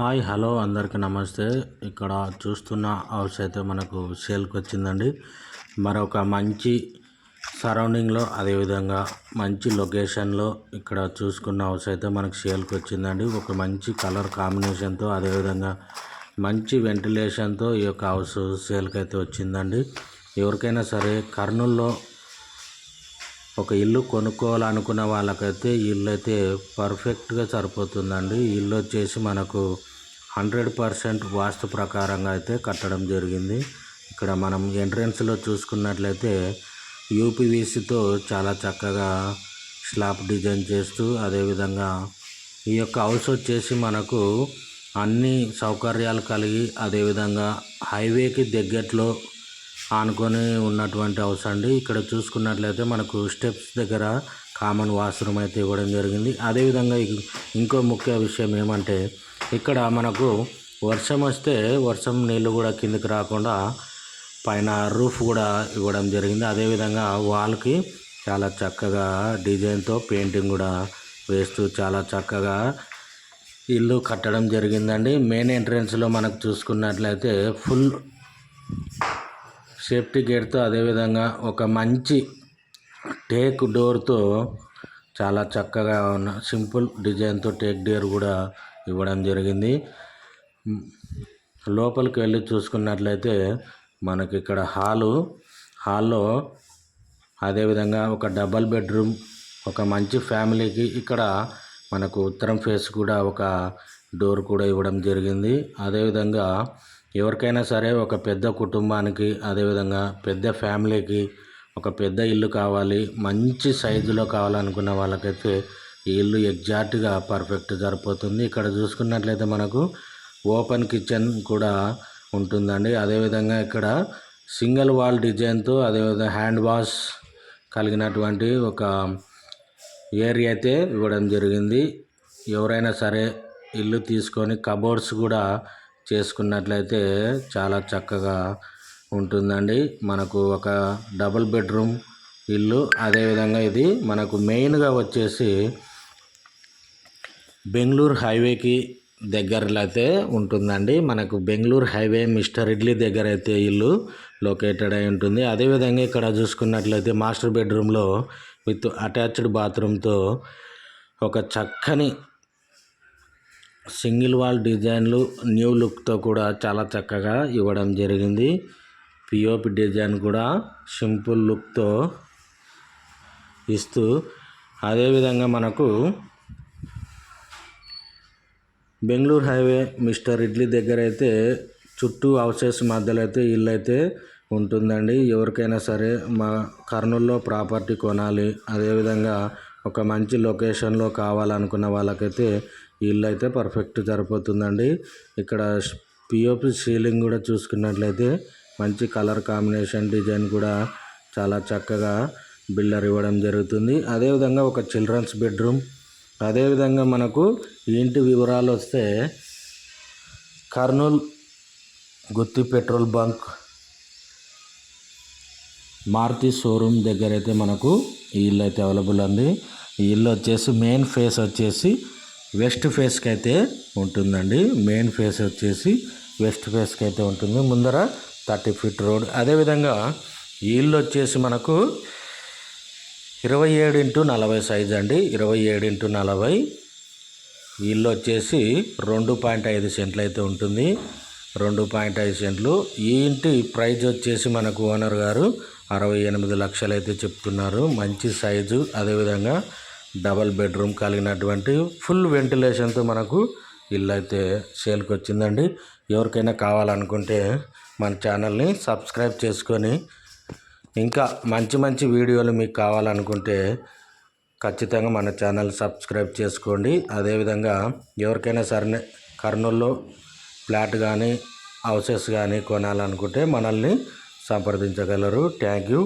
Hi hello అందరికీ నమస్తే. ఇక్కడ చూస్తున్న హౌస్ అయితే మనకు సేల్కి వచ్చిందండి. మరొక మంచి సరౌండింగ్లో అదేవిధంగా మంచి లొకేషన్లో ఇక్కడ చూసుకున్న హౌస్ అయితే మనకు సేల్కి వచ్చిందండి. ఒక మంచి కలర్ కాంబినేషన్తో అదేవిధంగా మంచి వెంటిలేషన్తో ఈ యొక్క హౌస్ సేల్కి అయితే వచ్చిందండి. ఎవరికైనా సరే కర్నూల్లో ఒక ఇల్లు కొనుక్కోవాలనుకున్న వాళ్ళకైతే ఇల్లు అయితే పర్ఫెక్ట్గా సరిపోతుందండి. ఇల్లు వచ్చేసి మనకు 100% వాస్తు ప్రకారంగా అయితే కట్టడం జరిగింది. ఇక్కడ మనం ఎంట్రన్స్లో చూసుకున్నట్లయితే యూపీవీసీతో చాలా చక్కగా స్లాబ్ డిజైన్ చేస్తూ అదేవిధంగా ఈ యొక్క హౌస్ వచ్చేసి మనకు అన్ని సౌకర్యాలు కలిగి అదేవిధంగా హైవేకి దగ్గరలో ఆనుకొని ఉన్నటువంటి హౌస్ అండి. ఇక్కడ చూసుకున్నట్లయితే మనకు స్టెప్స్ దగ్గర కామన్ వాష్రూమ్ అయితే ఇవ్వడం జరిగింది. అదేవిధంగా ఇంకో ముఖ్య విషయం ఏమంటే ఇక్కడ మనకు వర్షం వస్తే వర్షం నీళ్ళు కూడా కిందకి రాకుండా పైన రూఫ్ కూడా ఇవ్వడం జరిగింది. అదేవిధంగా వాల్కి చాలా చక్కగా డిజైన్తో పెయింటింగ్ కూడా వేస్తూ చాలా చక్కగా ఇల్లు కట్టడం జరిగిందండి. మెయిన్ ఎంట్రన్స్లో మనకు చూసుకున్నట్లయితే ఫుల్ సేఫ్టీ గేట్తో అదేవిధంగా ఒక మంచి టేక్ డోర్తో చాలా చక్కగా ఉన్న సింపుల్ డిజైన్తో టేక్ డోర్ కూడా ఇవ్వడం జరిగింది. లోపలికి వెళ్ళి చూసుకున్నట్లయితే మనకి ఇక్కడ హాల్లో అదేవిధంగా ఒక డబల్ బెడ్రూమ్ ఒక మంచి ఫ్యామిలీకి ఇక్కడ మనకు ఉత్తరం ఫేస్ కూడా ఒక డోర్ కూడా ఇవ్వడం జరిగింది. అదేవిధంగా ఎవరికైనా సరే ఒక పెద్ద కుటుంబానికి అదేవిధంగా పెద్ద ఫ్యామిలీకి ఒక పెద్ద ఇల్లు కావాలి, మంచి సైజులో కావాలనుకున్న వాళ్ళకైతే ఈ ఇల్లు ఎగ్జాక్ట్గా పర్ఫెక్ట్ సరిపోతుంది. ఇక్కడ చూసుకున్నట్లయితే మనకు ఓపెన్ కిచెన్ కూడా ఉంటుందండి. అదేవిధంగా ఇక్కడ సింగిల్ వాల్ డిజైన్తో అదేవిధంగా హ్యాండ్ వాష్ కలిగినటువంటి ఒక ఏరియా అయితే ఇవ్వడం జరిగింది. ఎవరైనా సరే ఇల్లు తీసుకొని కబోర్డ్స్ కూడా చేసుకున్నట్లయితే చాలా చక్కగా ఉంటుందండి. మనకు ఒక డబుల్ బెడ్రూమ్ ఇల్లు. అదేవిధంగా ఇది మనకు మెయిన్గా వచ్చేసి బెంగళూరు హైవేకి దగ్గరలో అయితే ఉంటుందండి. మనకు బెంగళూరు హైవే మిస్టర్ ఇడ్లీ దగ్గర అయితే ఇల్లు లొకేటెడ్ అయి ఉంటుంది. అదేవిధంగా ఇక్కడ చూసుకున్నట్లయితే మాస్టర్ బెడ్రూమ్లో విత్ అటాచ్డ్ బాత్రూమ్తో ఒక చక్కని సింగిల్ వాల్ డిజైన్లు న్యూ లుక్తో కూడా చాలా చక్కగా ఇవ్వడం జరిగింది. పిఓపి డిజైన్ కూడా సింపుల్ లుక్తో ఇస్తూ అదేవిధంగా మనకు బెంగళూరు హైవే మిస్టర్ ఇడ్లీ దగ్గర అయితే చుట్టూ హౌసెస్ మధ్యలో అయితే ఇల్లు అయితే ఉంటుందండి. ఎవరికైనా సరే మా కర్నూలులో ప్రాపర్టీ కొనాలి అదేవిధంగా ఒక మంచి లొకేషన్లో కావాలనుకున్న వాళ్ళకైతే ఇల్లు అయితే పర్ఫెక్ట్ సరిపోతుందండి. ఇక్కడ పిఓపి సీలింగ్ కూడా చూసుకున్నట్లయితే మంచి కలర్ కాంబినేషన్ డిజైన్ కూడా చాలా చక్కగా బిల్డర్ ఇవ్వడం జరుగుతుంది. అదేవిధంగా ఒక చిల్డ్రన్స్ బెడ్రూమ్. అదేవిధంగా మనకు ఇంటి వివరాలు వస్తే కర్నూలు గుత్తి పెట్రోల్ బంక్ మారుతి షోరూమ్ దగ్గర అయితే మనకు ఈ ఇల్లు అయితే అవైలబుల్ ఉంది. ఈ ఇల్లు వచ్చేసి మెయిన్ ఫేస్ వచ్చేసి వెస్ట్ ఫేస్కి అయితే ఉంటుందండి. మెయిన్ ఫేస్ వచ్చేసి వెస్ట్ ఫేస్కి అయితే ఉంటుంది. ముందర 30 ఫీట్ రోడ్. అదేవిధంగా ఈ ఇల్లు వచ్చేసి మనకు 27x40 సైజ్ అండి. 27x40 ఇల్లు వచ్చేసి 2.5 సెంట్లు అయితే ఉంటుంది. 2.5 సెంట్లు. ఈ ఇంటి ప్రైజ్ వచ్చేసి మనకు ఓనర్ గారు 68 లక్షలు అయితే చెప్తున్నారు. మంచి సైజు అదేవిధంగా డబల్ బెడ్రూమ్ కలిగినటువంటి ఫుల్ వెంటిలేషన్తో మనకు ఇల్లు అయితే సేల్కి వచ్చిందండి. ఎవరికైనా కావాలనుకుంటే మన ఛానల్ని సబ్స్క్రైబ్ చేసుకొని ఇంకా మంచి మంచి వీడియోలు మీకు కావాలనుకుంటే ఖచ్చితంగా మన ఛానల్ సబ్స్క్రైబ్ చేసుకోండి. అదేవిధంగా ఎవరికైనా సరే కర్నూలులో ఫ్లాట్ కానీ హౌసెస్ కానీ కొనాలనుకుంటే మనల్ని సంప్రదించగలరు. Thank you.